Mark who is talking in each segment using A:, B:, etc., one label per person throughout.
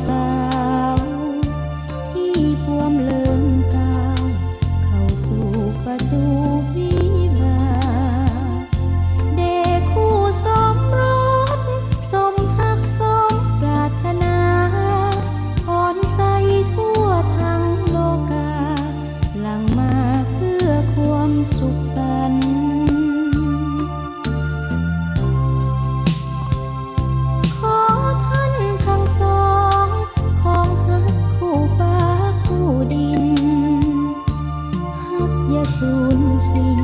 A: สาวที่พวมเลิงกาวเข้าสู่ประตูวิวาเด็กคู่สมรสสมหักสมปรารถนาอ่อนใสทั่วทั้งโลกาหลั่งมาเพื่อความสุขสันต์สูญสิ้น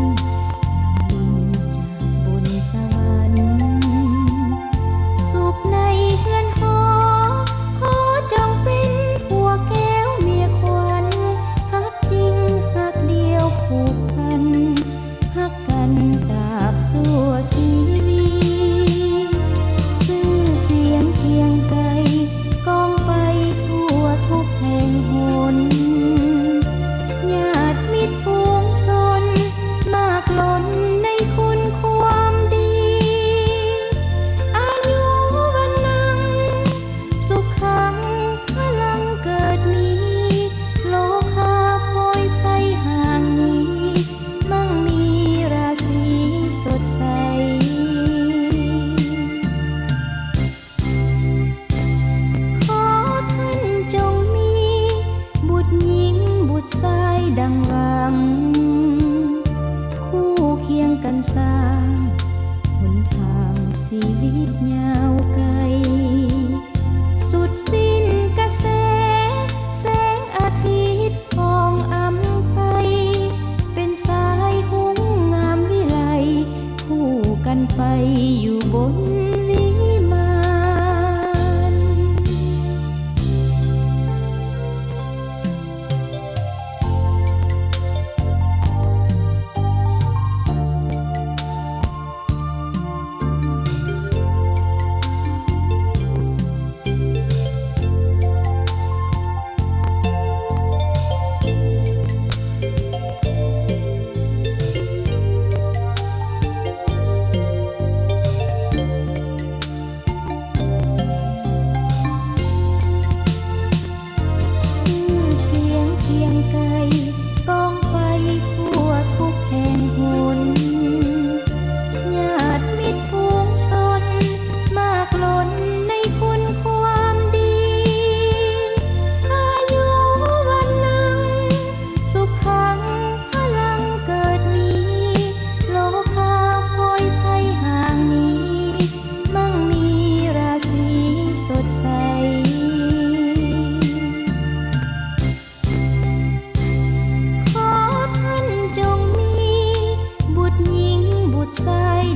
A: บินจากบนสวรรค์สุขในเฮือนหอขอจงเป็นผัวแก้วเมียขวัญฮักจริงฮักเดียวผูกพันฮักกันตราบชั่วชีวิตชื่อเสียงเคียงไกลก้องไปทั่วทุกแห่งหนญาติมิตรฝูงมากล้นในคุณความดีอายุวันนังสุขขังพลังเกิดมีโลคาโพยภัยห่างนี้มั่งมีราศีสดใสขอท่านจงมีบุตรหญิงบุตรชายดังหวังเคียงกันสร้างหนทางชีวิตยาวไกลสุดสิ้นกระแสแสงอาทิตย์ทองอำไพเป็นสายหุ้งงามวิไลคู่กันไปอยู่บนวิมาน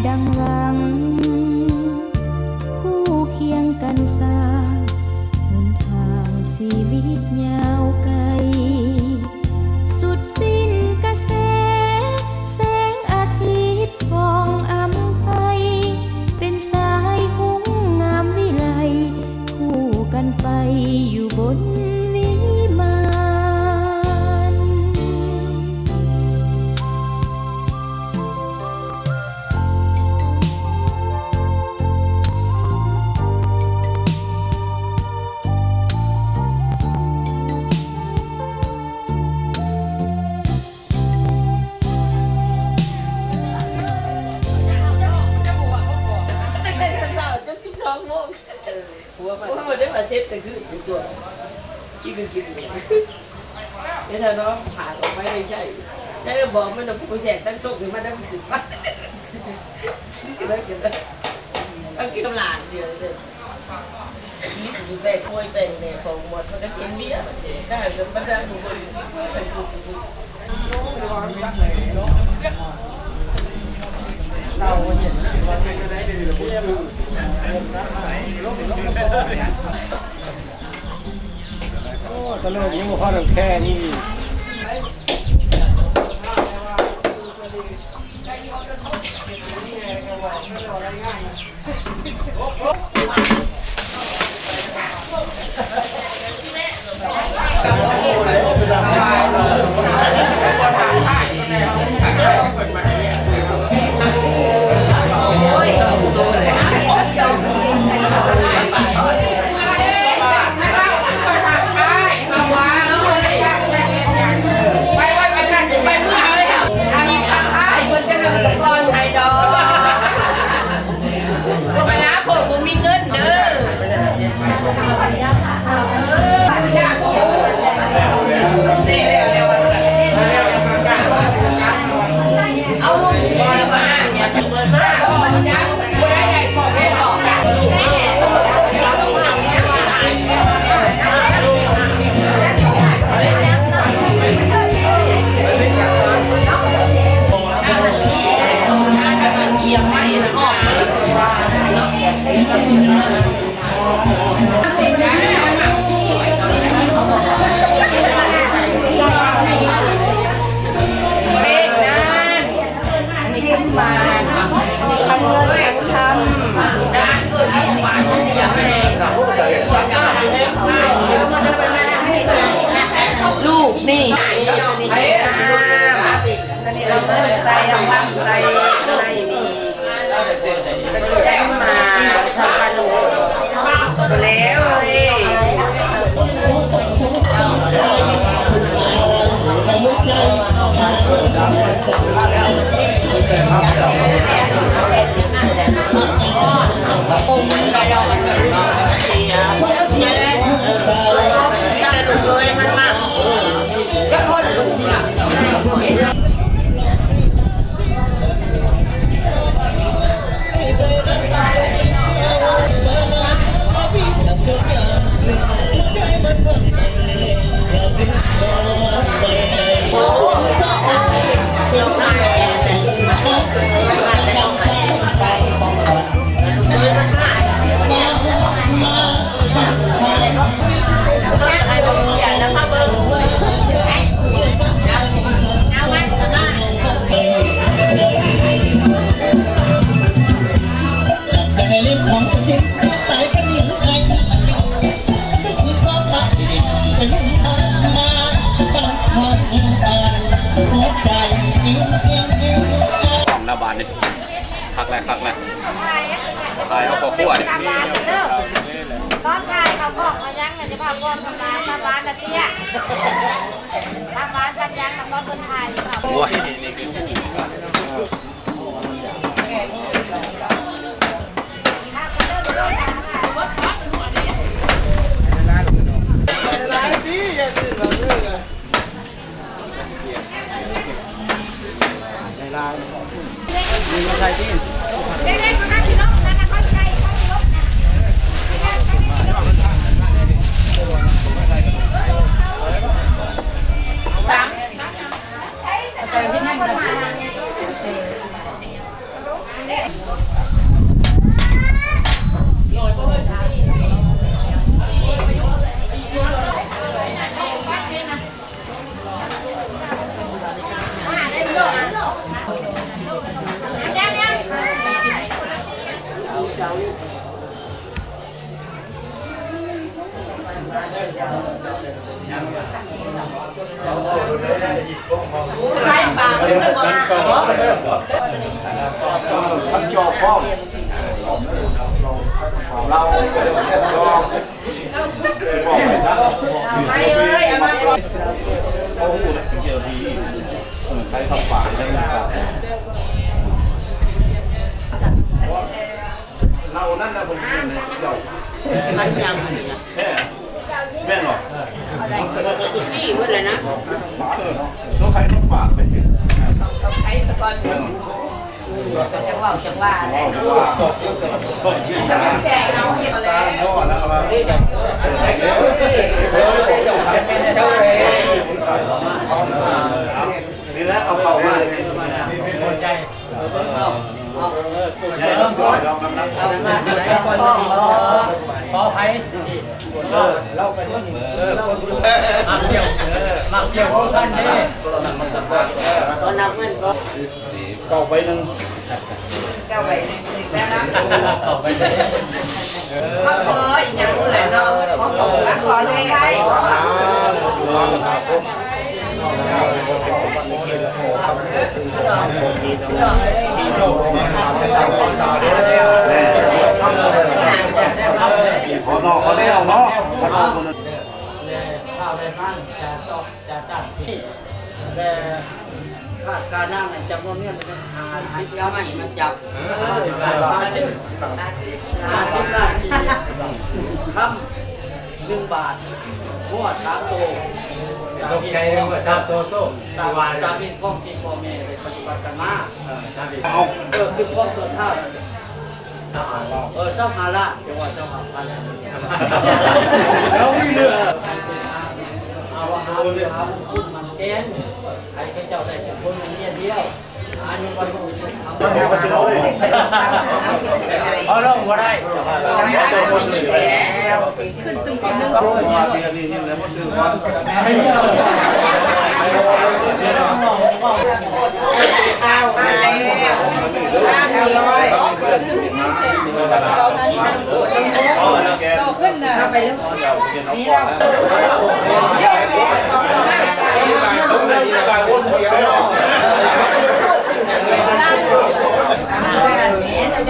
A: ดังหวังคู่เคียงกันสร้างหนทางชีวิตยาวไกลสุดสิ้นกระแสแสงอาทิตย์ทองอำไพเป็นสายหุ้งงามวิไลคู่กันไปอยู่บนวิมาน
B: ว่ามันได้มาเซ็ตแต่คือตัวที่เป็นกินเนี่ยถ้าน้องผ่าออกไม่ได้ใช่ได้บอกมันจะผู้แจกตั้งโชคหรือมันได้ผิดปะได้กินได้ต้องกินกำลังเดียวเลยนี่คือแต่ป่วยแต่เนี่ยของหมดมันก็กินเบี้ยได้จนมันได้ทุกคนเป็นทุกเราเห็นวันนี้ก็ได้เดี๋ยวพูดซื้อตลกยิ่งกว่าเราแค่นี้ นี่ไอ้ตอนนี้เราใส่เอาบ้างใส่อะไรนี่แจ้งมาทำกันหนูตัวแล้ว
C: หน้าบ้านนี่คักแรกคักแรกขายเอาพอขั้วนี่
D: ตอนถ่ายเขาบอกมายังจะพาพ่อทำร้านทำร้านนะพี่อะทำร้านทำยังตอนคนถ่ายค่ะ
C: โอ้ยทั้งจอบพ่อเราไปเลยเอามาเขาหูนะเกี่ยวดีใช้คำฝ่ายได้ไหมครับเรานั่นนะผมเป็นเจ้ามันยังไงนะแม่หรอนี่พูดเลยนะต้องใครต้องปากไปถึงต้องใช้สกอตจังหวะอะไรแจกเอาเห็นเลยนี่แล้วเอาเข้ามาใจพอไผ่เราเป็นคนมักเที่ยวกันนี่ตอนนับเงินก็เก่าไปนึงเก่าไปแล้วนะเก่าไปมาขออย่างอื่นเนาะขอด้วยใครเขาได้เอาเนาะข้าวในบ้านจะต้องจะจัดที่แต่การนั่งจำนวนเงินเป็น50เอามาอีกมันจับ50 บาทคำ1 บาทหัว3 โตตกใจเลยว่า3 โตโซ่ตาวาจาเป็นข้องที่พ่อแม่ไปปฏิบัติกันมาคือข้องตัวเท่าเจ้าฮาระจังหวัดเจ้าฮาพันแล้วมีเรือเอาว่าหาพูดมันแกนใครเจ้าได้แต่คนเดียวอันนี้วันรู้เอาลงมาได้ขึ้นตึ้งขึ้นขึ้นนะไปนี่แล้ว
E: ายคนเดียวเนาะ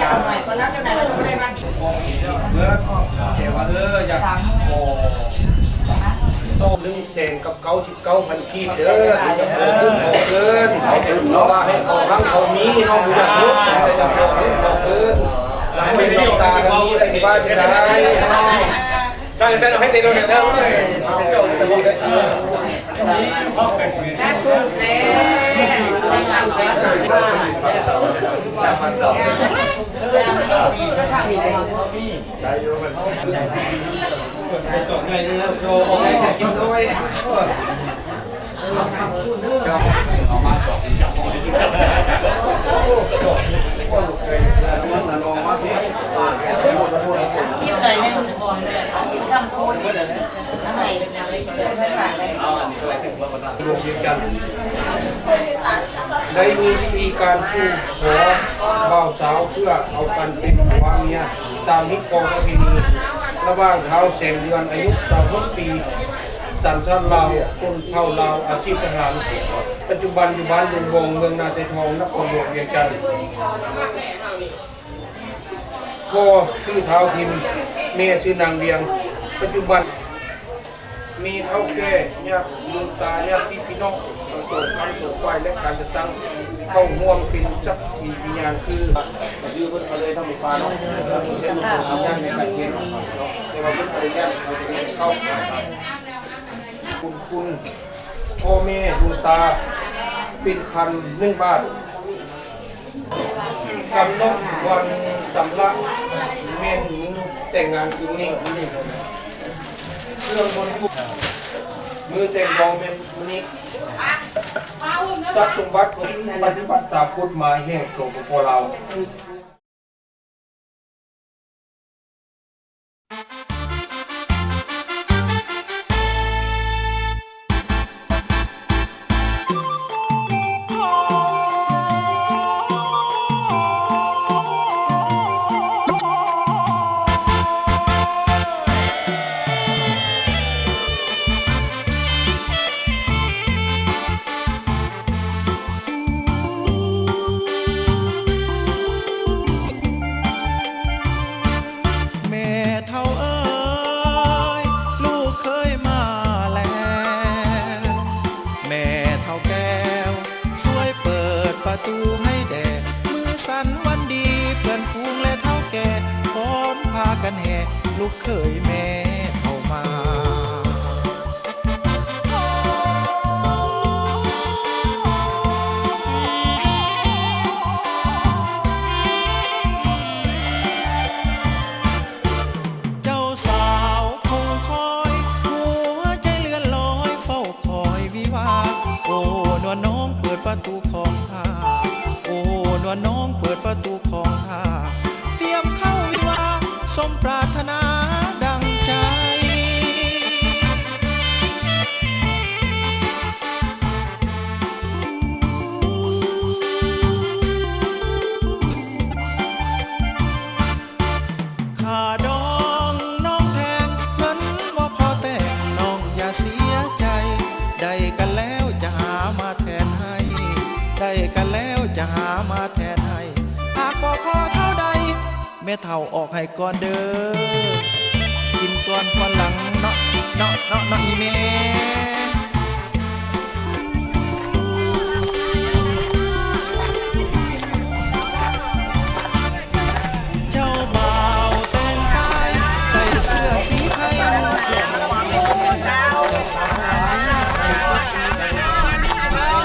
E: จะเอาหน่อยคนรับเจ้านายเราก็ได้บ้างเมื่อเดี๋ยวว่าอยากโอ้โต้100,000กับ99,000กีบเด้อจะพอขึ้นพอเกินเราว่าให้เขาทั้งเขามีน้องผู้อยากลุกจะพอขึ้นพอเกินแล้วไม่ต้องตากันนี้อะไรบ้างจะได้ตั้งใจเราให้ตีโดนเด้อเลยเจ้าจะบอกเลย
B: ได้พูด
E: จบไงเนี่ยโจบอกให้แค่กินด้วยเอามาจบ
D: คิดหน่อยนึงก่อนเลยกำโคนทำไม
E: รวมกันได้มีวิธีการชูหัวบ่าวสาวเพื่อเอากันเป็นผัวเมียตามนิกรประเพณีระหว่างเท้าแสงเดือนอายุ26 ปีสัญชาติลาวคนเผ่าลาวอาชีพทหารปัจจุบันอยู่บ้านลุงวงเมืองนาไซทองนครหลวงเวียงจันทร์พ่อชื่อเท้าพิมพ์แม่ชื่อนางเวียงปัจจุบันมีเท่าแก่เนี่ยลุงตาเนี่ยพี่น้องโจทย์การโจทย์ไฟและการจะตั้งเข้าห่วงเป็นจักรีวิญญาณคือยืมเพื่อนเขาเลยทำให้ฟ้าเนาะเช่นวิญญาณในการเขียนในวันพุธอะไรเนี่ยเราจะเรียนเข้าคุณพ่อแม่ลุงตาเป็นคัน1 บาทกำหนดวันสำลักแม่หญิงแต่งงานคืนนี้เครื่องบนยุมือแต่งบองเป็นนี้ทรัพย์สมบัติของปฏิบัติตามกฎหมายแห่งสปป.ลาวลูกเคยแม่เข้ามาเจ้าสาวคงคอยหัวใจเลื่อนลอยเฝ้าคอยวิวาโอ้นวลน้องเปิดประตูของข้าโอ้นวลน้องเปิดประตูของข้าเตรียมเข้าวิวาสมปรารถนาดังใจข้าดองน้องแพงเงินว่าพอแต่งน้องอย่าเสียใจได้กันแล้วจะหามาแทนให้ได้กันแล้วจะหามาแทนให้หากบ่พอเท่าใดแม่เท่าออกให้ก่อนเด้อกินก่อนหลังเนาะอีแม่เจ้าบ่าวแต่งกายใส่เสื้อสีไทยเสื้อสาวนี้ใส่ชุดสีแดง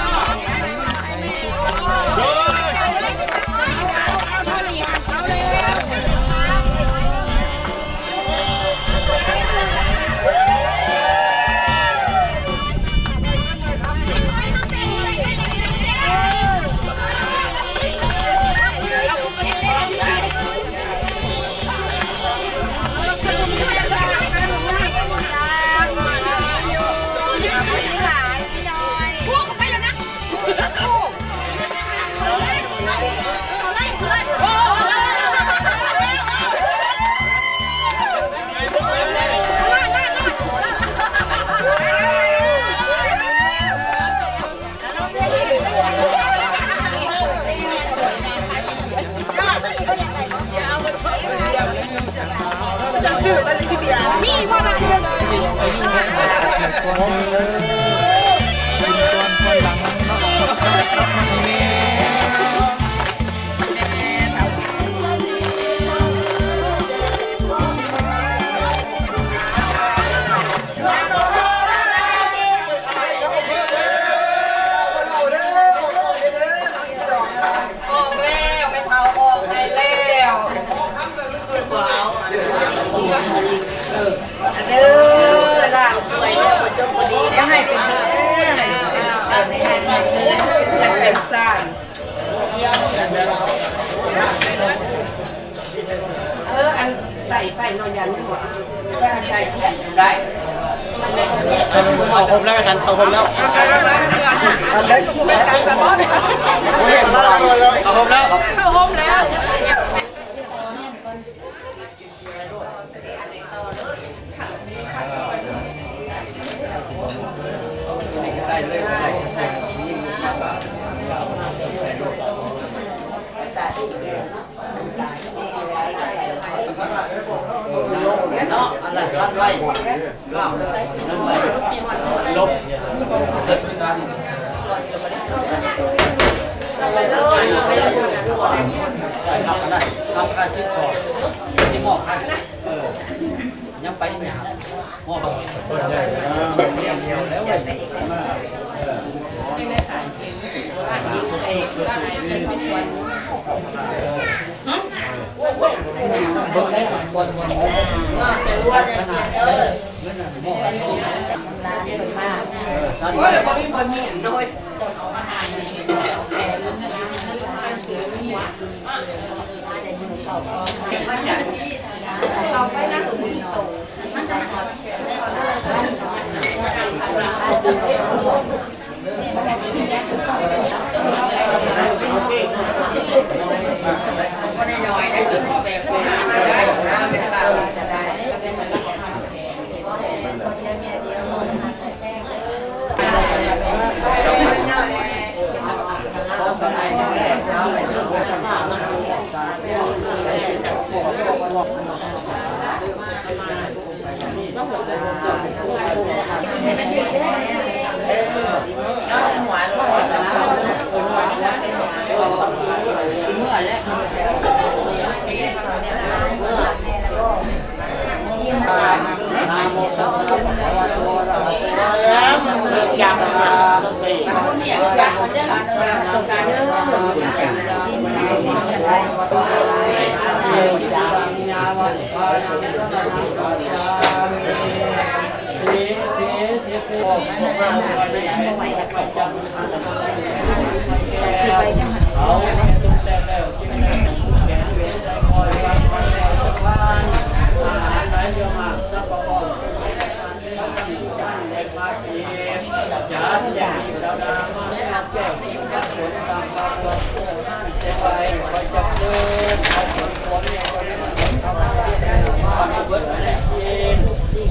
E: สาวนี้ใส่ชุดสีแดง
D: นี่พ่อนะ
B: ออกแล้วไม่เท่าออกได้แล้วว้าวเด้อล่างสวยเลยจบพอดีแล้วให้เป็นเด้อเป็นซ่านอันใส่ไฟนอนยันดีกว่าใส่เสียได้
C: เอาครบแล้วกันเอาครบแล้ว
B: ไม่การสะท้อน
C: เอาครบแล้ว
B: เข้าห้องแล้ว
C: ได้เลยเนาะอันนั้นชัดไว้ข้าวนั่นไว้ลบทำการซื้อสอบที่หมอกยังไปเนี่ยหมอกแล้วเว้ยบนได้บนขนาดหมอก
B: โอ้ยแล้วพอมีคนมีน้อย
D: เราไปนั่งอยู่ที่โต๊ะ
B: คนน้อยได้แบบได้แบบจะได้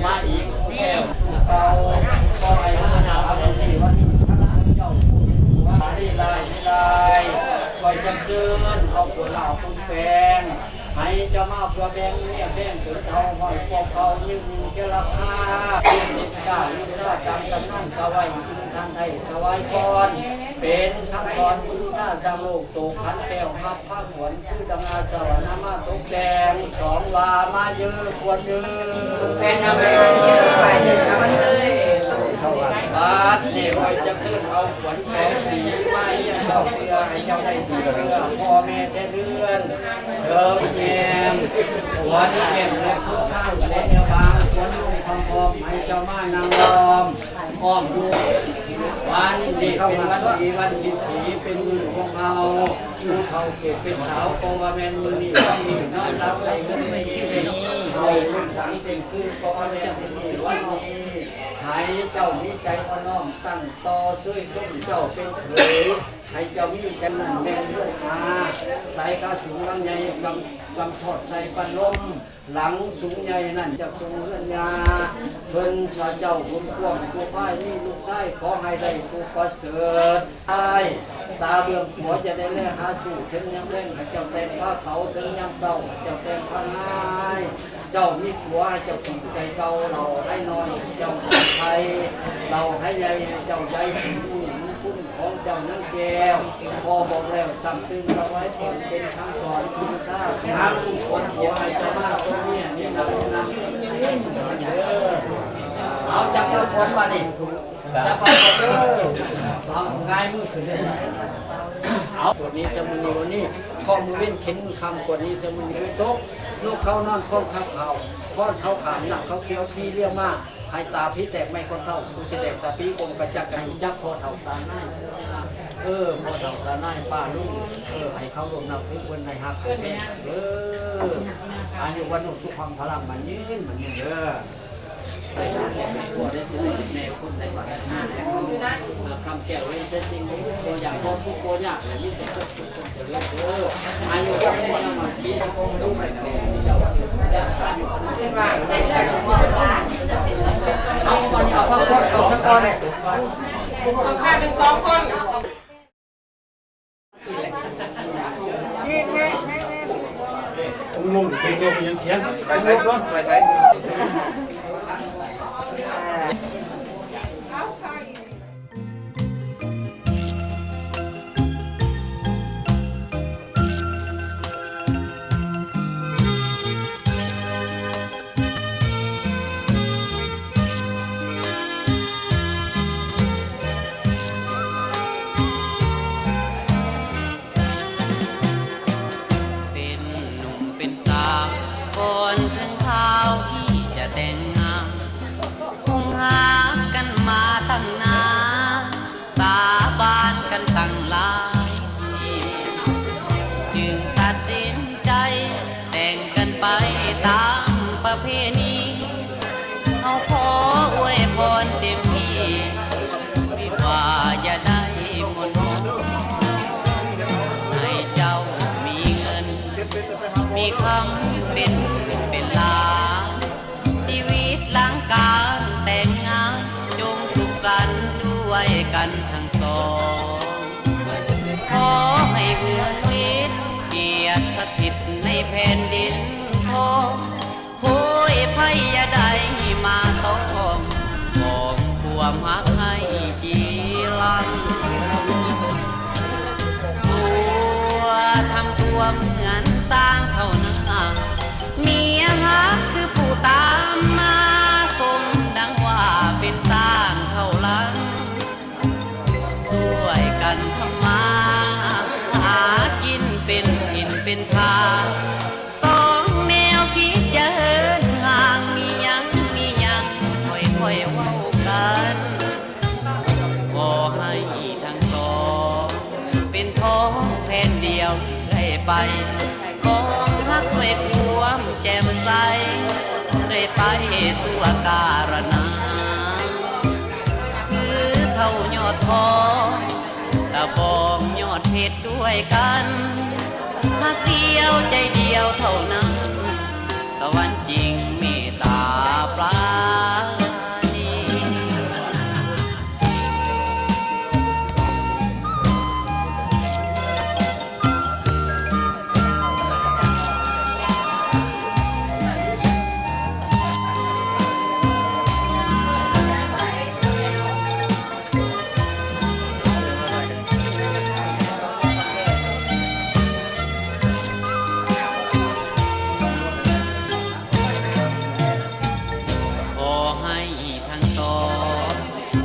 C: มาอีกแล้วเราก็ไปหาหน้าอะไรที่วันนี้ข้าราชเจ้าว่าได้ลายคอยจังซื้อเอาผลเหล่าคุณแฟงให้เจ้ามาเพื่อแบ่งเนี่ยแบ่งถึงเขาหอยพวกเขายิ่งเจ้าราคาลิสกาลิสาการกำนันกวายกินทางไทยกวายกรเป็นช่างกรคุณหน้าสร้างโลกโศกขันแก้วฮับผ้าขวนคือดำนาสวรรค์มาตกแดงสองวามาเยอะควรเยอะแฟนเอาไปไปเลยบาทนี่คอยจะขึ้นเอาขวัญแสงสีมาเยี่ยมเจ้าเพื่อให้เจ้าได้สีเพื่อพ่อแม่ได้เลื่อนเดิมแยมหัวที่เก็บและผู้ข้าวและเอวบางขวัญลูกทองพอมให้เจ้ามานางรอมอ้อมดูวันนี้เป็นวันดีวันสิทธิเป็นมือของเราผู้เขาเก็บเป็นสาวโกวาแมนมือนี่วันนี้น้อมรับในเงินในชีวิตเราลูกสังเป็นคือโกวาแมนเป็นนี่วันนี้ให้เจ้ามีใจอ่อนน้อมตั้งต่อช่วยส่งเจ้าเป็นเขยให้เจ้ามีใจนั่นแม่นลูกมาใส่กระสูงลังใหญ่กำทอดใส่ปันลมหลังสูงใหญ่นั่นจะทรงเลื่อนยาเพิ่นชาเจ้าคุณพวงผู้พ่ายนี่ลูกชายขอให้ได้ผู้ประเสริฐตายตาเบื้องหัวจะได้แลหาสู่ถึงยังเล่นเจ้าแต่งผ้าเขาถึงยังเศร้าเจ้าแต่งผ้าง่าย เจ้ามีผัวเจ้าจริงใจเจ้าเราให้น้อยเจ้าไทยเราให้ใหญ่เจ้าใหญ่ถึงคุณของเจ้านั่งแก้วพอบอกแล้วสั่งตึงเราไว้ก่อนเป็นคำสอนคุณค่าทั้งคนผัวให้เจ้ามาตัวนี้นี่นะเอาจับเจ้าคนมาดิจับเอาเด้อเอาง่ายมือขึ้นเลยเอาตัวนี้จะมันอยู่นี่ข้อมือเว้นเข็นคำตัวนี้จะมันอยู่โต๊ะลูกเขานอนก้มข้าวเขาก้อนเขาขามหนักเขาเคี้ยวที่เรียกมากให้ตาพี่แตกไม่คนเท่าผู้เสด็จตาพี่กงกระจักกันยักษ์พอเท่าตาหน้าพอเท่าตาหน้าป้าลูกให้เขารวมนับซื้อคนในหักแม่อายุวันสุขความพลังมันยืนมันยืนตัวได้ซื้อแม่คนในบ้านคำแก้วเว้นจริงตัวอย่างพ่อทุกตัวอย่างนี่แต่ทุกคนจะเลือกอายุวันนี้มันชี้ให้คนรู้ไปเลยเอาวันนี้เอาข้าวโพดเอาสักก้อน
D: ข้าหนึ่งสองคนนี่แม่
E: งงเป็นตัวยังเขียนไปใส่ก่อนไปใส่
F: มีคำเป็นลาชีวิตหลังการแต่งงานจงสุขสันต์ด้วยกันทั้งสองขอให้เมืองฤทธิ์เกียรติสถิตในแผ่นดินทองโหยภัยอย่าได้มาต้องของความหักให้จีรังทำตัวเหมือนสร้างเท่านั้นเมียฮักคือผู้ตามมาสมดังว่าเป็นสร้างเท่าหลังช่วยกันทำมาหากินเป็นหินเป็นทางสองแนวคิดจะเหินห่างมียังค่อยเว้ากันขอให้ทั้งสองเป็นท้องแผ่นเดียวไปของฮักด้วยความแจ่มใสได้ไปสู่อาการนาถือเท่ายอดทองตะบองยอดเพชรด้วยกันฮักเดียวใจเดียวเท่านั้นสวรรค์จริงเมตตาปราณี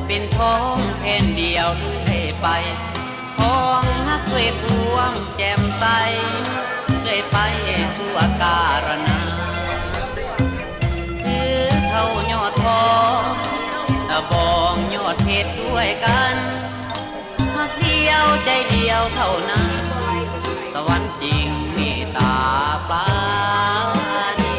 F: เป็นท้องแผ่นเดียวได้ไปของฮักด้วยความแจ่มใสได้ไปสู่อาการนาถือเท่ายอดทองตะบองยอดเพชรด้วยกันฮักเดียวใจเดียวเท่านั้นสวรรค์จริงเมตตาปราณี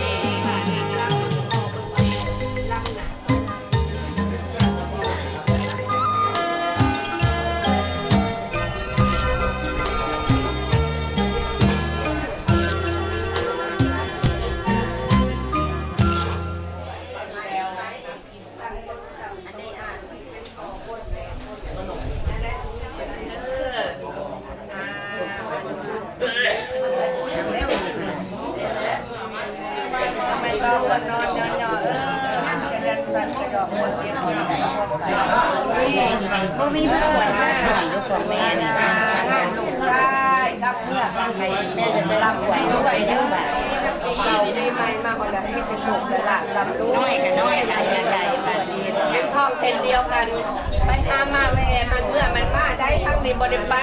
B: เ
A: ก็มีผู้ป่วยมากหน่อยลูกของแม่นี่
D: ลูกชายกับเพื่อนใคร
A: แม่จะได้รับป่วยด้วยจังแบบ
D: เราได้ไหมมาคนละที่เป็นสุขและหลับรับรู้
A: น้อยกันไก่แบบนี้
D: เก็บท้องเช่นเดียวกัน ไปหามาแม่มันเมื่อมันมาได้ทั้งนี้บริไป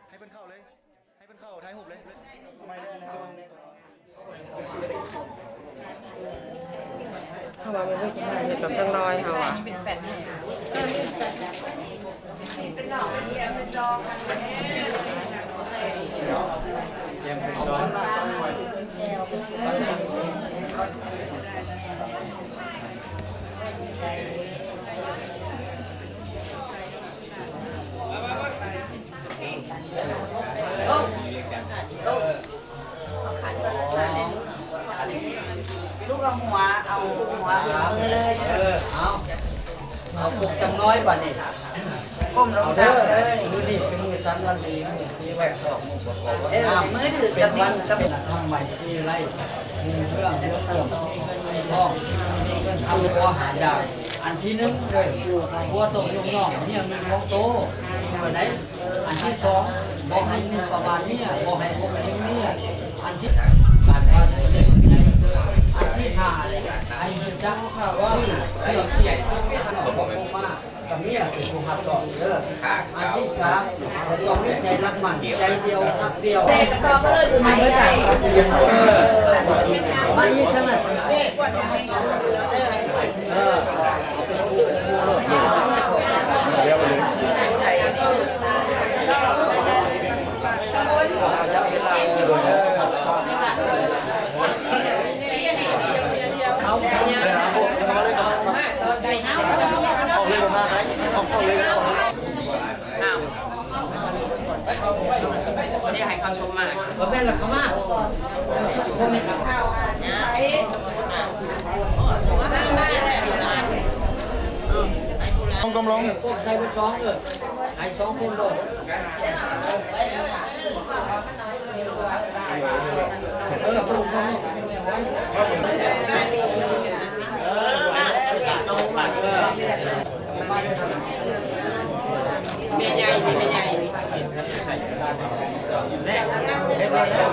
G: ให้เป็นเข้าเลย ให้เป็นเข้าท้ายหุบเลยไม่เลย
B: เข้ามาไม่ได้จะมาเห็ดแบบตั้งรอยเขาอ่ะ
A: ลูกเอาหัวเอาหัวมือเลย
C: เอาปลุกจังน้อยป่ะนี่
A: ก้มลง
C: เอาเด้
A: ทำ
C: อ
A: เลย
C: มือนี่เป็นมือสันวันดีมือสีไว้สองมือประกอบ
A: มือถือ
C: เป็
A: กับ
C: น
A: นิ้
C: วั
A: วน กับ
C: เป็นทางใหม่ที่ไล่มีเรื่องเยอะเติมมีเงินมีทองมีเงินทำตัวหาดาวอันที่หนึ่งเลยหัวตกยงน้องเนี่ยมีของโตวันไหนอันที่สองบอกให้มีประมาณนี้บอกให้พวกนี้เนี่ยอันที่การทำเนี่ยอันที่ห้าเลยไอ้จังค่ะว่าเรื่องเกี่ยวกับมากับเมียผู้ขับต่อเด้ออันที่สามต้องมีใจรักมันใจเดียวรักเดียว
D: แต่ก็ต่อก็เลยดูไม่ได้
C: ไม่ยิ่งขนาด
G: เอาเลยผมมาไหมเอาเลยก็ได้
F: วันนี้ให้คำชมมาก
C: ก็เป็นหลักขมาก
G: กำลัง
C: ก้มใส่ไปสองเลยไอ้สองคนเลยถูกต้องเมียใหญ่เมียใหญ่แม่เป็นว่าสอง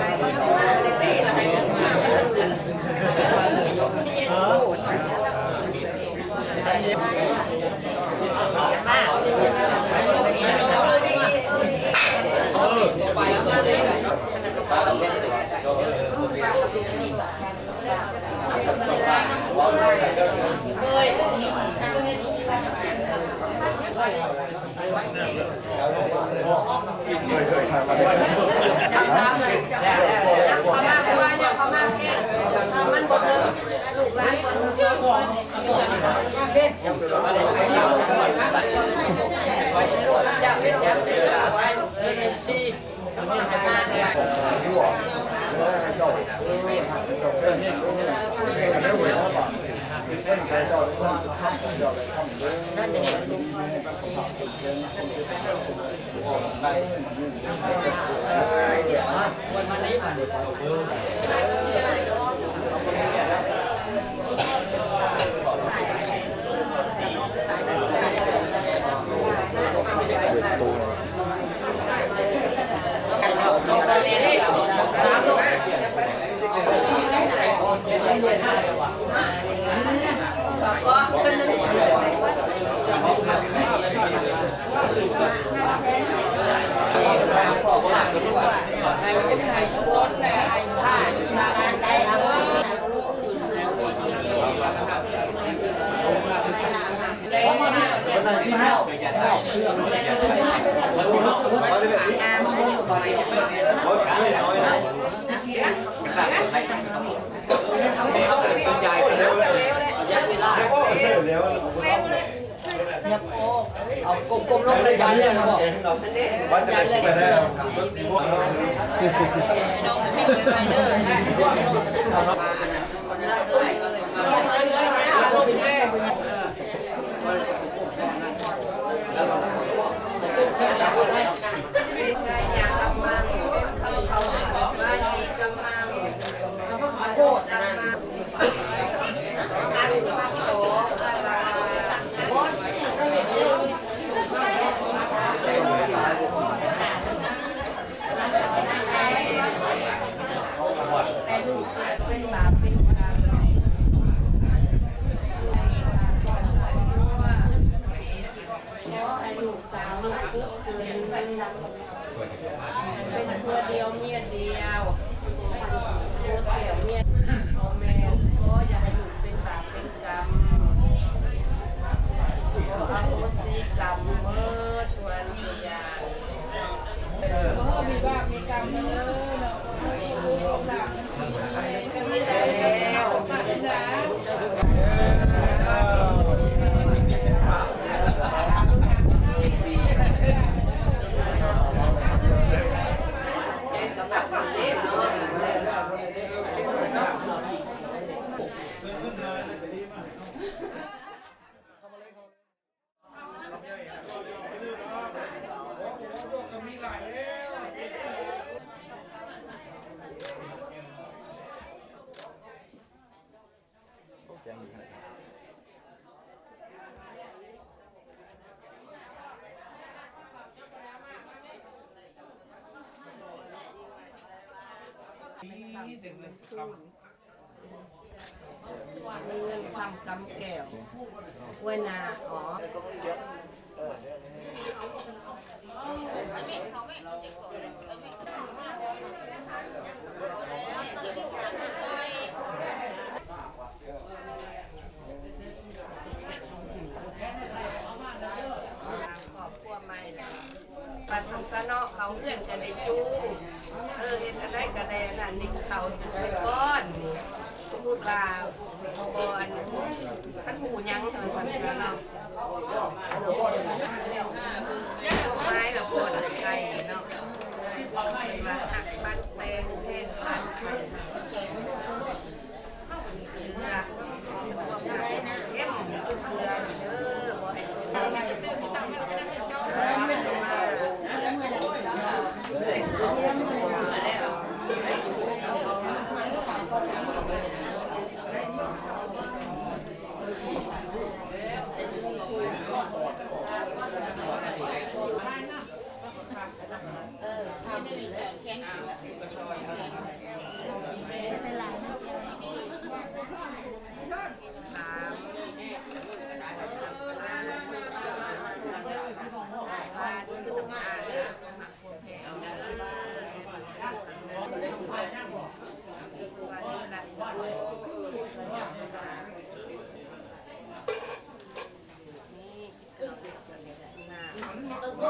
C: เอากลมๆลงเลยยันเลยนะบอกยันเลย
B: สาวลูกปุ๊บคือเป็นตัวเดียวเมียเดียวตัวเดียวเมียพ่อแม่ก็อย่าให้ลูกเป็นบาปเป็นกรรมเอาโหสิกรรมเมื่อส่วนตัวอย่างมีบาปมีกรรมเนอะจะไม่ได้แล้วมาเป็นน้
G: แจ้งอยู่ครับ
E: นี่เด็กเลยค
B: มีเงินความกำแก้วเวนาอ๋อ ครอบครัวใหม่ปัดสงสารเนาะเขาเพื่อนกันในจูเห็นกันได้กระแดน่ะนี่เขาจะใช้ก้อนพูดว่าบอนท่านหูยังเถอะสันติเนาะไม้แบบโบนไก่เนาะมาหักบ้านแปลงเทศบ้านไทยเข้มจุดเดือนเด้อบ่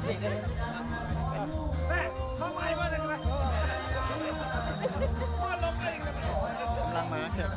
E: แม่เข้าไปมาเลยกันพ่อลงเลยกัน
G: กำลังมาเถอะ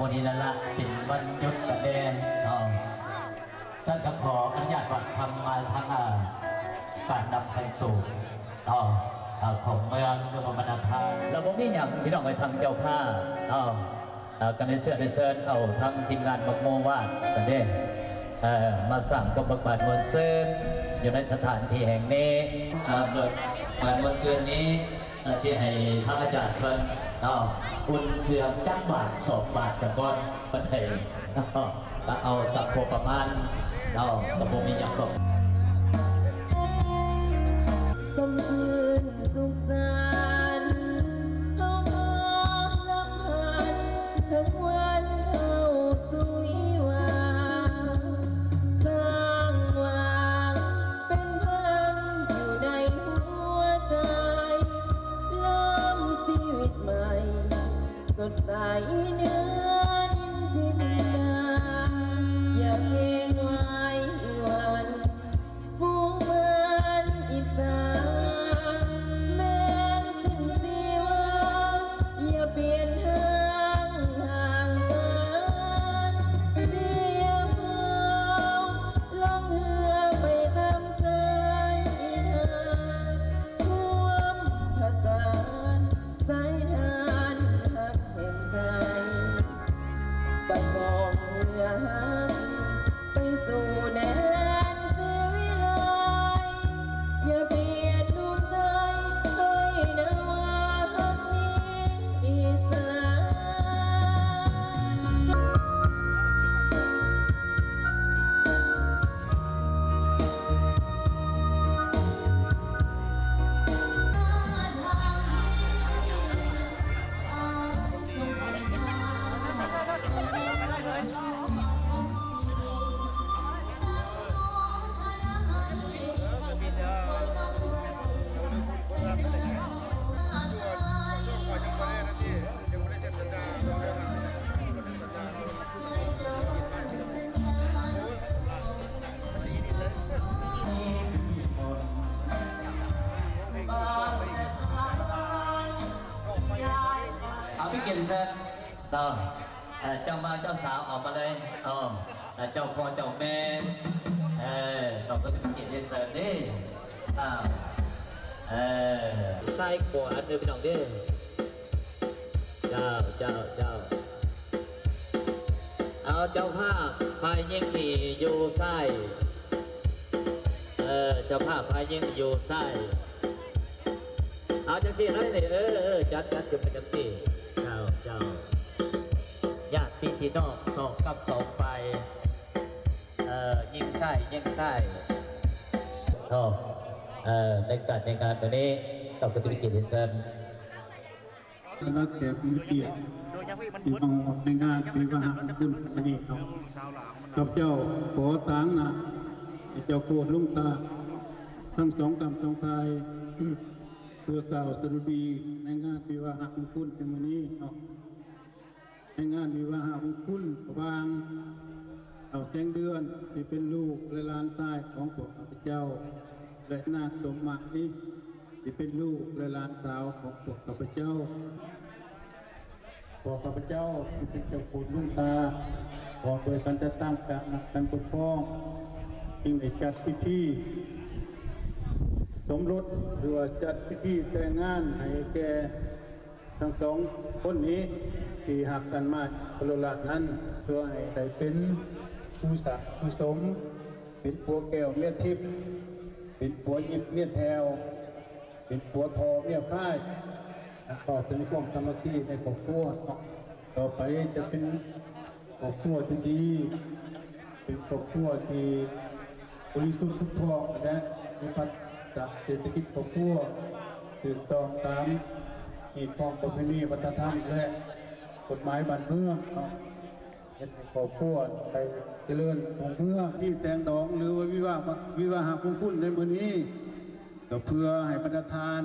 H: วันนี้นั่นละเป็นวันหยุดกันแดงฉันก็ขออนุญาตว่าทำมาทั้งการนำไปสู่ของเมืองเรื่องบรรณาภาเราบอกนี่อย่างพี่น้องไปทางเจ้าผ้ากันในเชิญเอาทั้งทีมงานมักโมวาดกันเด้มาสั่งกบบัตรมวลเชิญอยู่ในสถานที่แห่งนี้บัตรมวลเชิญนี้ที่ให้ทางอาจารย์เพิ่นอุ่นเกือบจักบาท2 บาทกับก้อนประเทศเอาสักพอประมาณตะโบมีอย่างบอก
A: จมคืนสุขสันต์เข้ามาลำพันถึงวันเข้าสู่วิวาสร้างหวังเป็นพลังอยู่ในหัวใจเริ่มชีวิตใหม่สดใสเนื้อสิ้นนาอย่าเพียงไว้วันผูกมันอิสาแม้สิ้นชีวาอย่าเปลี่ยนทางห่างกันเดียวลองเหือไปตามสายทางร่วมผสานสายทานหักแห่งใจบัดมองเรือหันไปสู่แดนเสวิไลอย่าเปลี่ยนดวงใจให้นาวาหักนี้อีสาน
H: เอาพี่เกียรติเชิญเจ้ามาเจ้าสาวออกมาเลยเจ้าพ่อเจ้าแม่ต้องก็จะเป็นเกียรติเชิญดิใส่ขวานเดินไปหน่องดิเจ้าเอาเจ้าภาพพายยิ่งหนีอยู่ใต้เจ้าภาพพายยิ่งอยู่ใต้เอาจังสิเลยนี่จัดจุดเป็นจังสิเจ้าญาติพี่น้องสองกับสองไปยิ่งใต้ในงานตัวนี้ต้องกระตุ้นกิจกรรม
I: และแขกผู้มีเกียรติที่มาออกในงานเป็นว่าคุณวันนี้ครับกับเจ้าขอตั้งนะเจ้าโคตรลุงตาทั้งสองกำสองพายเพื่อกล่าวสรุดีในงานวิวาหของคุณเป็นวันนี้เนาะในงานวิวาหของคุณระวางเอาแจ้งเดือนที่เป็นลูกและหลานใต้ของพวกข้าพเจ้าและนาคสมหมายที่เป็นลูกและหลานสาวของพวกข้าพเจ้าพวกข้าพเจ้าที่เป็นเจ้าคุณลุงตาขอโดยการจะตั้งการนักการปกครองจึงได้จัดพิธี สมรสหรือว่าจัดพิธีแต่งงานให้แก่ทั้งสองคนนี้ที่หักกันมาปรละนั้นเพื่อให้ได้เป็นผู้สะผู้สมเป็นผัวแก้วเมียทิพย์เป็นผัวยิบเมียแถวเป็นผัวทอเมียพ่ายต่อถึงความสามัคคีในครอบครัวต่อไปจะเป็นครอบครัวที่ดีเป็นครอบครัวที่บริสุทธิ์ทุกทองและมีพัฒนาเศรษฐกิจครอบครัวถูกต้องตามเหตุของประเพณีวัฒนธรรมและกฎหมายบ้านเมืองเห็นครอบครัวไปเจริญของเมืองที่แต่งดองหรือว่าวิวาหมงคลในมื้อนี้ก็เพื่อให้ประธาน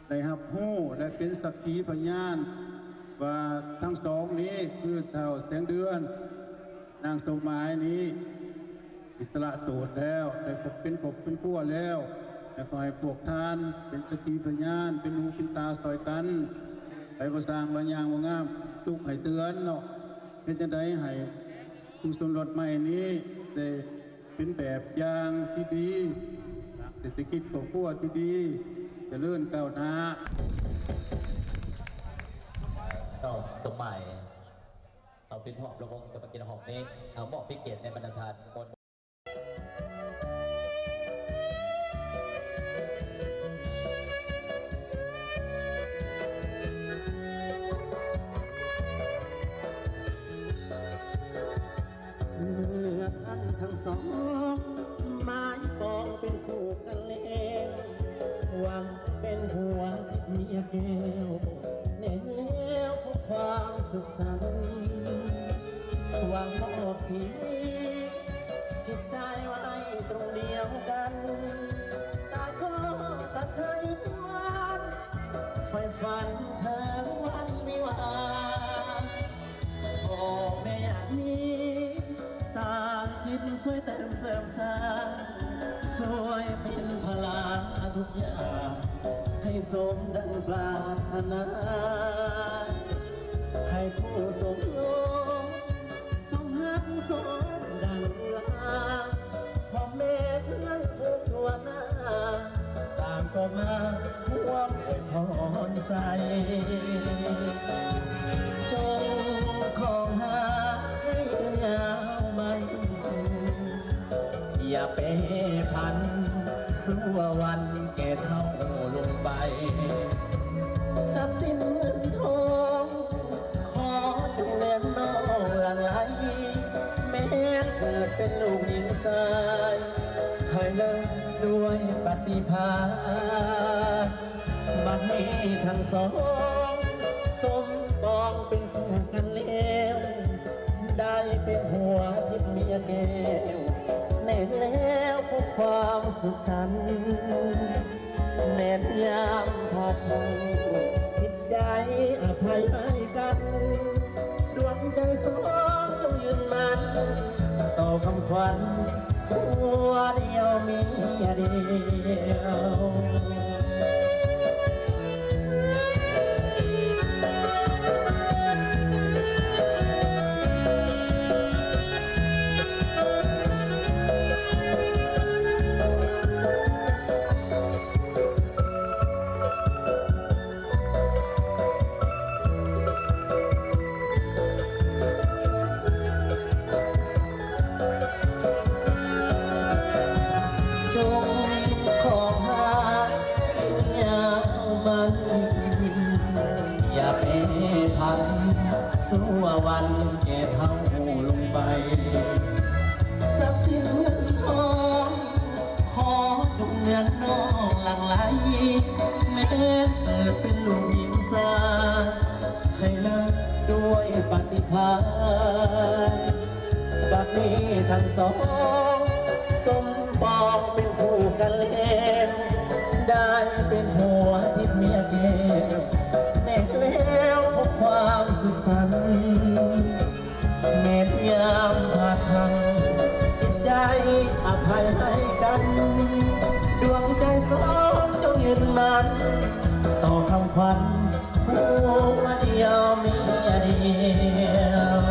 I: ได้รับรู้และเป็นสักขีพยานว่าทั้งสองนี้คือเท่าแสงเดือนนางสมหมายนี้อิสระโสดแล้วแต่ก็เป็นกบเป็นกั้วแล้วแต่ก็ให้พวกทานเป็นสักขีพยานเป็นหูเป็นตาสอยกันไปประสางบางอย่างบางงามตุกให้เตือนเนาะเป็นจะได้ให้ผู้สมรสใหม่นี้ได้เป็นแบบอย่างที่ดีเศรษฐกิจครอบครัวที่ดีเจริญก้าวหน้า
H: ตรงใหม่เอาเป็นหอบระวงจะมากินหอบนี้เอาบอกพิเกตในบรรดาทานบน
J: เมื่อท่านทั้งสองไม้ปองเป็นคู่กันแล้วหวังเป็นหัวที่เมียแก้วแน่แล้วพบความสุขสันต์หวังมอบสีจิตใจไว้ตรงเดียวกันตาก็สัตย์ใจหวานไฟฝันเธอวันวิวาพ่อแม่นี้ต่างกินสวยแต่เสริมสร้างสวยเป็นพลาทุกอย่างให้สมดังปรารถนาให้ผู้สมรสสมหักสมดังลาพ่อแม่เพื่อนทุกตัวหน้าต่างก็มาร่วมอวยพรใส่จงของหาให้ยาวมันอย่าเปพันสู้วันแก่เท่าลงไปทรัพย์สินเงินทองขอจงเลี้ยงน้องหลั่งไหลแม้เกิดเป็นลูกหญิงชายให้เลิกด้วยปฏิภาณบัดนี้ทั้งสองสมปองเป็นคู่กันแล้วได้เป็นหัวทิพย์เมียแก้วแน่แล้วพบความสุขสันต์แน่นยามพัดผิดใจอภัยให้กันดวงใจสองจงยืนมันต่อคำขวัญผัวเดียวเมียเดียวสู้วันแก่เท่าลงไปทรัพย์สินเงินทองขอจงเงินน้องหลั่งไหลแม้เกิดเป็นลูกหญิงสาให้เลิกด้วยปฏิภาณบัดนี้ทั้งสองสมปองเป็นคู่กันแล้วได้เป็นหัวที่เมียแก้วแน่แล้วพบความสุขสันต์เมตยามพาทางจิตใจอภัยให้กันดวงใจสองจงยืนมันต่อคำขวัญผัวเดียวเมียเดียว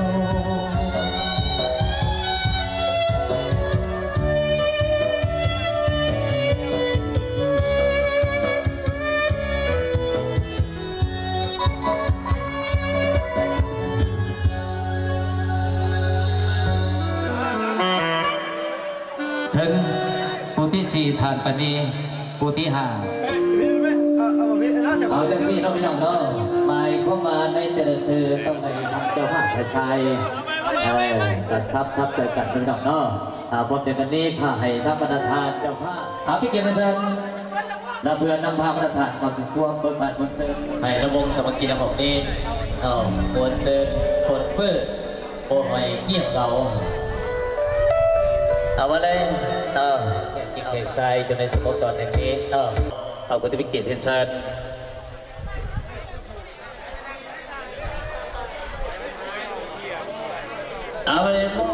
I: เ
H: ที่ทานปณีผู้ที่5เอาจังซี่เนาะพี่น้องเนาะหมายเข้ามาในแต่ละชื่อต้องในทำเจ้าภาพชายจัดทับเจอกันพี่น้องเนาะพบเดือนนี้ข้าให้ท่านประธานเจ้าภาพพี่เกียรติเชิญและเพื่อนนำพาประธานความถึงพวกเบิกบานบนเชิญให้ระวงสมัครกินของนี้บนเชิญบนเพื่อโอ้ยเงียบเราเอามาเลยกินเข็มใจจนในสมองตอนนี้เอาคนที่พิเกียรติเชิญเอามาเลยพ่อ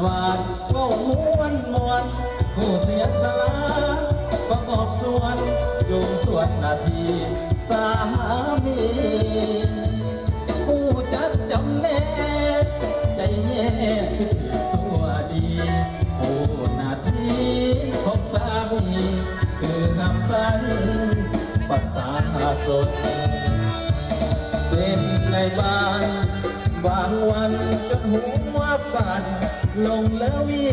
J: หวานก็ม้วนมวนผู้เสียสละประกอบส่วนอยู่ส่วนนาทีสามีผู้จัดจำแนกใจแย่คิดถึงสัวดีผู้นาทีของสามีคือน้ำใสภาษาสดเป็นในบ้านบางวันจนหัวปันลงแล้วเวี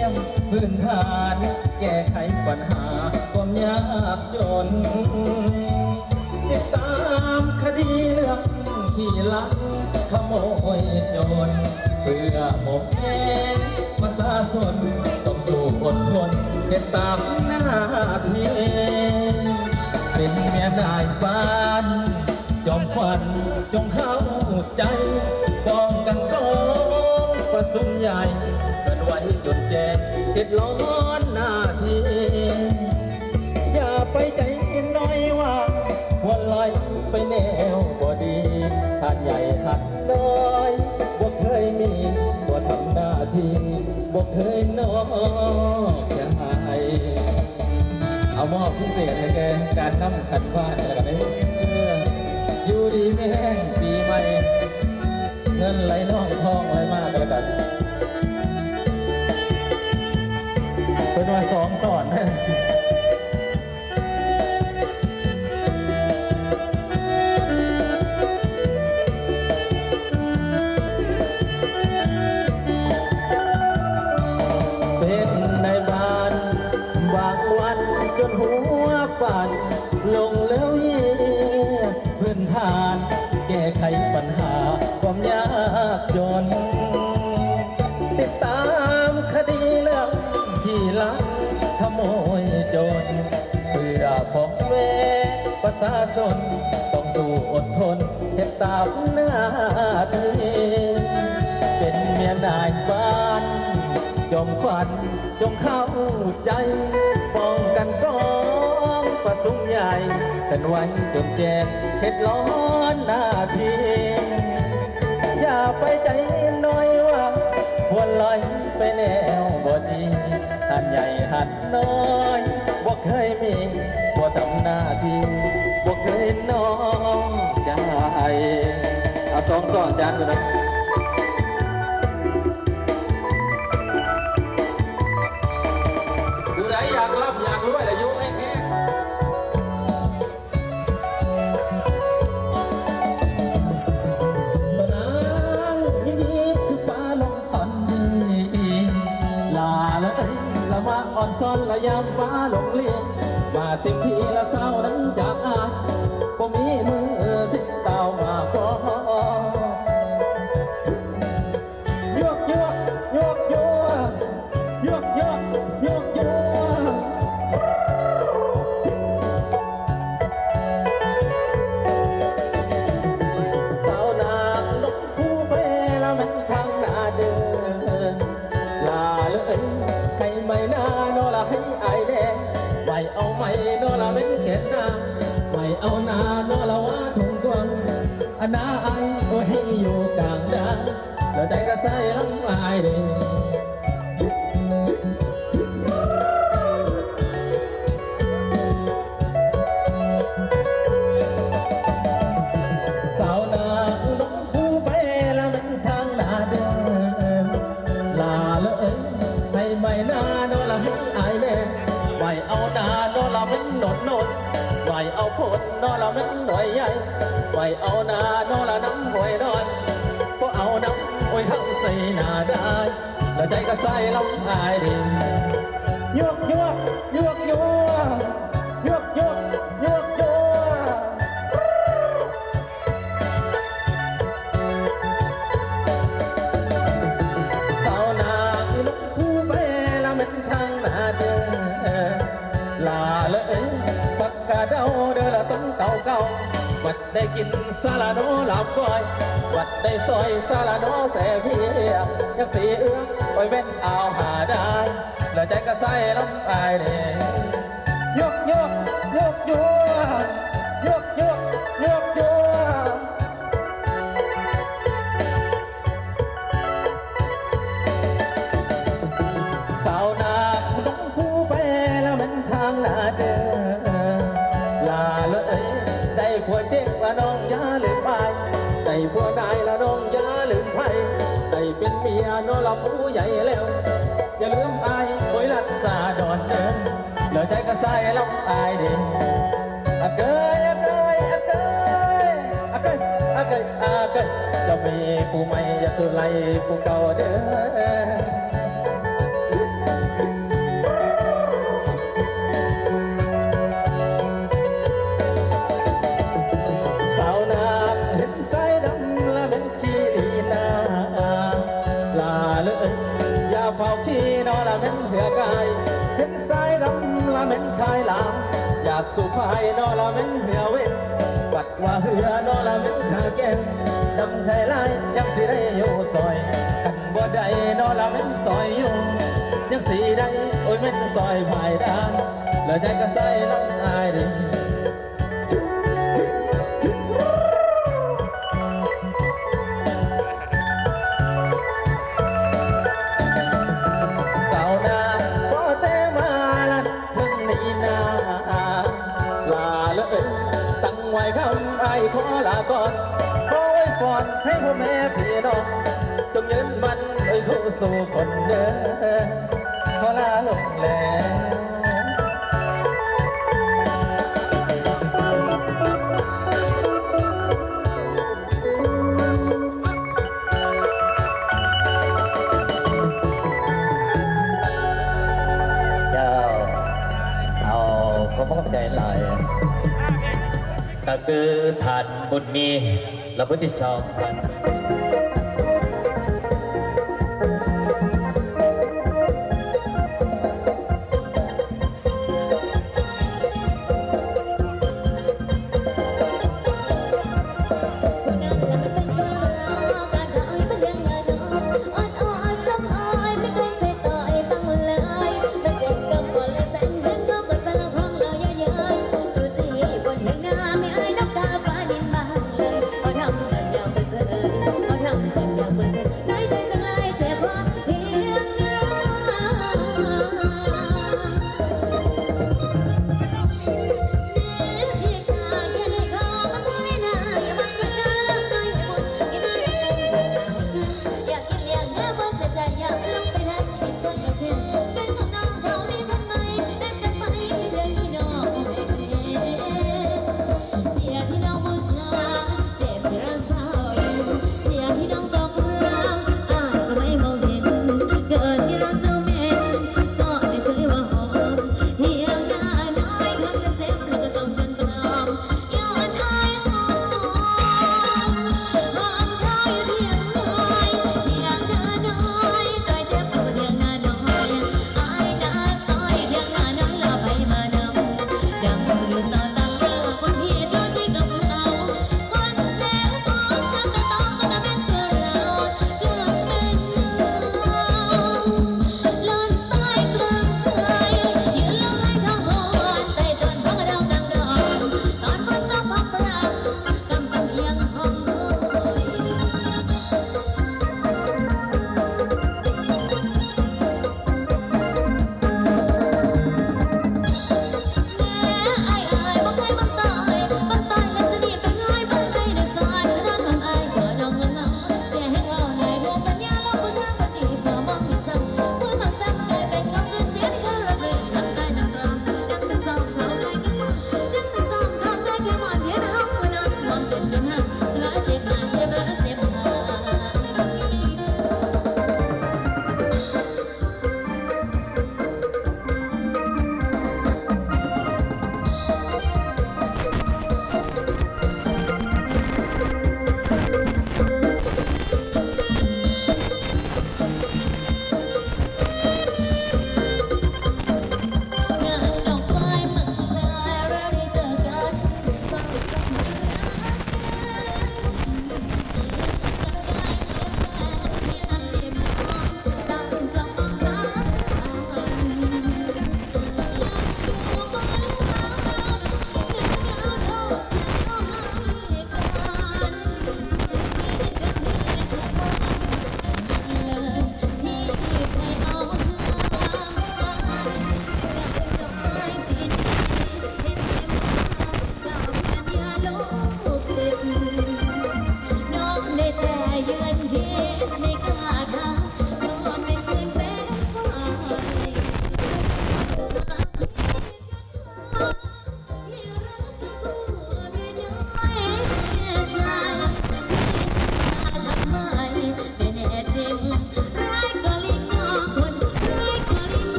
J: ยมพื้นฐานแก้ไขปัญหาความยากจนติดตามคดีเรื่องขี้ลักขโมยโจรเพื่อหมกแม่ประชาชนต้องสู้อดทนเก็บตามหน้าที่เป็นเมียนายบ้านจอมขวัญจงเข้าใจป้องกันกองประสุมใหญ่เป็นไว้จนแจ้งติดล้อนหน้าที่อย่าไปใจน้อยว่าควรลอยไปแนวบ่ดีท่านใหญ่ท่านน้อยบ่เคยมีบ่ทำหน้าที่บ่เคยนอกใจเอามอบพิเศษให้แกการนำขันว่าอะไรกันเนี่ยอยู่ดีไม่แห้งปีใหม่เงินไหลน่องทองไหลมากกันแล้วกันเป็นวันสองสอนนะเป็นในบ้านบางวันจนหัวปั่นลงแล้วเยี่ยพื้นฐานแก้ไขปัญหาความยากจนติดตามคดีเรื่องที่ลักขโมยโจรเพื่อพ่อแม่ประชาชนต้องสู้อดทนเก็บตามหน้าที่เป็นเมียนายบ้านจงขวัญจงเข้าใจป้องกันกองประสุมใหญ่เป็นไว้จนแจ้งเห็ดร้อนหน้าที่อย่าไปใจน้อยว่าควรลอยไปแนวบ่ดีท่านใหญ่หัดน้อยบ่เคยมีบ่ทำหน้าที่บ่เคยน้องใจเอาสองสอนจานกันนะดูไหนอยากรับอยากรวยอายุให้แค่สนางยิ้มคือฟ้าลงตอนนี้ลาละละมาอ่อนซ้อนละยามฟ้าลงเลี้ยงมาเต็มที่ละเศร้านั้นจากอายบ่มีมือสิเต่ามาพอยวกยวกยวกยวกยวกยวกยวกเต่านางนกผู้เปล่ามันทางหน้าเดินลาเลยให้ไม่น่านอละให้อายแดงไม่เอาไม่นอละไม่เก็บหน้าไม่เอาหน้านอละว่าทุ่งกวางอันน้าอายโอ้ให้อยู่กลางดาแล้วใจก็ใส่ลำอายเด้สาวนางนกผู้เปล่ามันทางหน้าเดินลาเลยให้ไม่น่านอละให้อายแน่ไม่เอาหน้านอละมันโนดไม่เอาผลนอละมันหน่อยใหญ่ไม่เอาหน้านอละน้ำหอยนอนก็เอาน้ำโอ้ยทั้งใส่หน้าได้แล้วใจก็ใส่ลำอายดิยวกยวกยวกยวกยวกยวกยวกยวกสาวนางนกผู้เปล่ามันทางหน้าเดินลาเลยปักกาเดาเดินละต้นเก่าเก่าวัดได้กินซาลาโนลาบก้อยวัดได้ซอยซาลาโนแสเพียยักสีเอื้อไปเว้นเอาหาได้แล้วใจก็ใส่ลำอายเด้ยกยกยกยัวยกยกยกยัวส เป็นเมียโนเราผู้ใหญ่แล้วอย่าลืมอายคอยรักษาดอนเดินแล้วใจก็ใส่ลำอายเด่นอาเกยอาเกยอาเกยอาเกยอาเกยอาเกยจะมีผู้ใหม่อย่าสุไลผู้เก่าเด้อเฝ้าขี้นอละเม็นเหือกายเห็นสายดำละเม็นคายหลามอยากตูพายนอละเม็นเหือเวทปัดว่าเหือนอละเม็นขาแก้มดำไทยลายยังสิได้อยู่ซอยกันบ่ได้นอละเม็นซอยยุ่งยังสิได้โอ้ยเม็นซอยภายดานแล้วใจก็ใส่ลำอายดิไว้คำไอ้ขอลาก่อนขอไว้ก่อนให้พ่อแม่พี่น้องจงยืนมันคู่สู่คนเดินขอลาลงแล้วเจ้าเอาเขาบอกใจลอยก็คือท่านบุญมีและพุทธิชอบท่านเ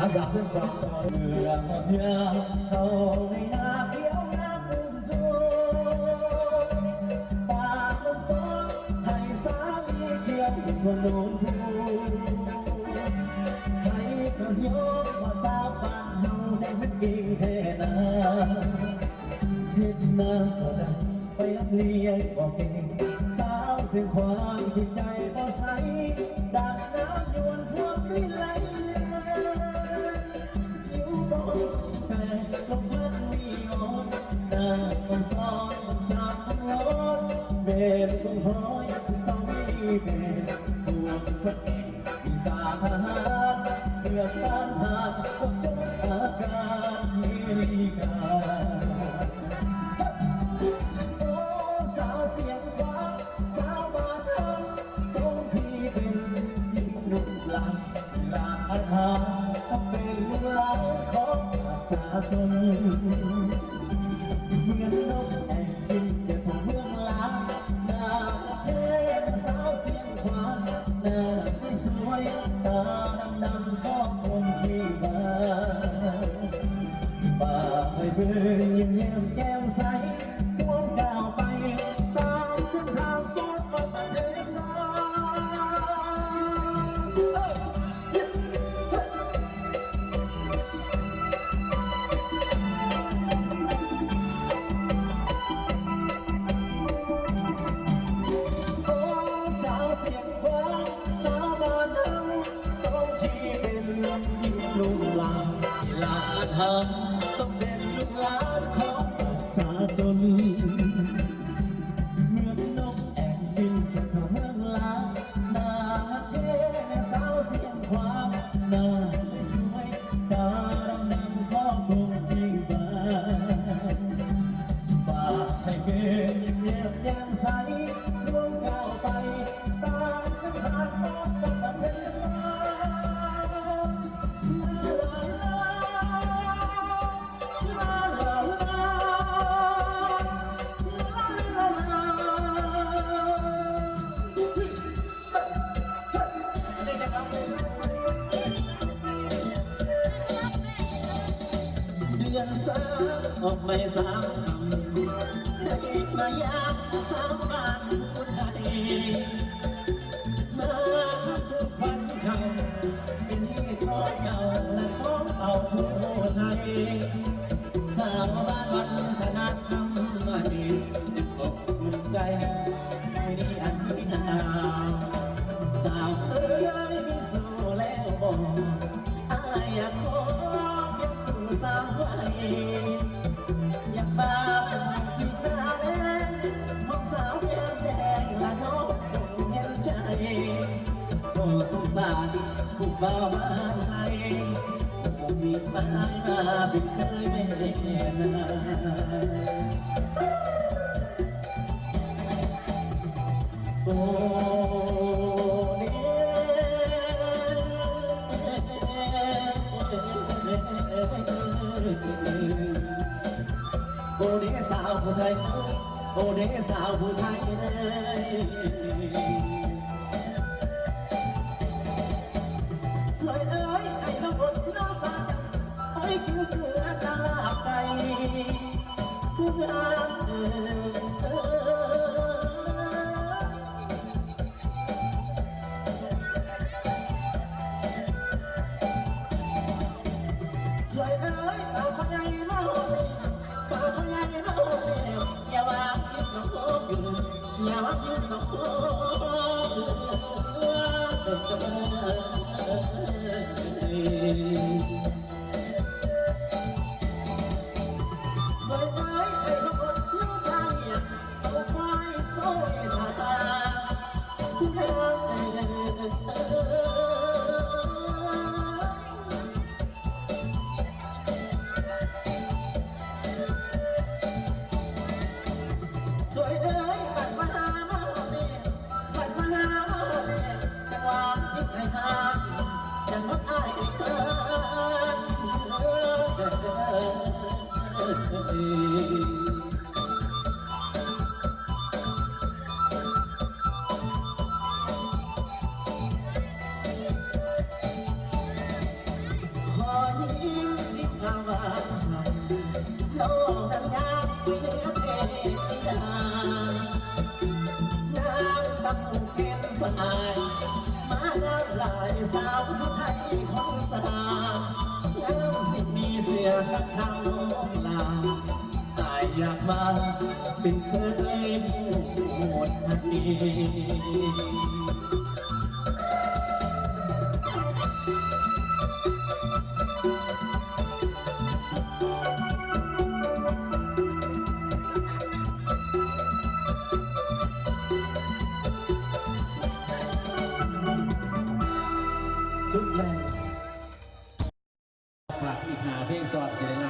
J: อาสาเส้นฝากต่อเมื่อหมดยาเขาในนาเขียวน้ำอุ่นจูปากลงต้นให้สามีเกี่ยวอยู่บนโน้นทูให้คนยกมาสาวบ้านเฮาได้เป็นกิ่งเทนาเห็นหน้าก็ได้ไปรับเลี้ยงบอกเก่งสาวเสียงความจิตใจก็ใสดังน้ำยวนพวกลิ้นไหลแต่ลมพัดมีอ่อนหน้าคนซ้อนคนสามคนร้อนเบนคนห้อยสิสองมีเบนตัวคนเองมีสาหารเพื่อการทานก็จงอาการมีกาโอ้สาวเสีย ยงฟ้าสาวบ้านเฮาทรงที่เป็นยิ่งนุ่มหลังลาอาหารก็เป็นลูกหลานของประชาชนเหมือนนกแอ่นบินเด็กของเมืองลาวหน้าเทพสาวเสียงขวาหน้าสวยตาดำๆก็คงขี้บ้าป่าให้เบิ่งยิ้มแย้มแก้มใสดวงก้าวไปตามเส้นทางปลอดภัยประเทศสาวเสียงฟ้าสาวบ้านเฮาสองที่เป็นยิ่งลูกหลานที่ลานหาสมเป็นลูกหลานของประชาชนเหมือนนกแอ่นบินจากเมืองลาวหน้าเท่แม่สาวเสียงขวาหน้าสวยตาดำๆก็คงที่บ้านฝากให้เป็นยิ้มแย้มแจ่มใสดวงก้าวไปตามเส้นทางปลอดภัยประเทศสเดือนสามออกไม่สามคำได้มายามสามบ้านคนไทยมาผูกพันเขาเป็นที่ท้องเก่าและท้องเอาผู้ไทยสาวบ้านวัฒนธรรมใหม่อบอุ่นใจไม่มีอันมีนาสาวเอ้ยมีสู้แล้วบอกอายอยากขอเก็บผู้สาวไว้อยากมาเป็นที่นาแดงมองสาวแก้มแดงและน้องคงเห็นใจโอ้สงสารผู้บ่าวบ้านไทยผู้มีตายมาเป็นเคยไม่เห็นโอ้โอ้เดสาวผู้ไทยโอ้เดสาวผู้ไทยเลยลอยเอ้ยไอ้น้องบดน้องสาวโอ้ยกินเกลือตาลาบไปผู้งามลอยเอ้ยเอาคนใหญ่มาโหดเอาคนใหญ่มาโหดอย่าว่ายิ้มน้องโคกอย่าว่ายิ้มน้องโคสาวไทยของสาวงามสิมีเสียกับคำลาตายอยากมาเป็นเคยผู้หมดพันดีสุดแรงฝากอีกหาเพลงสอดเจริญ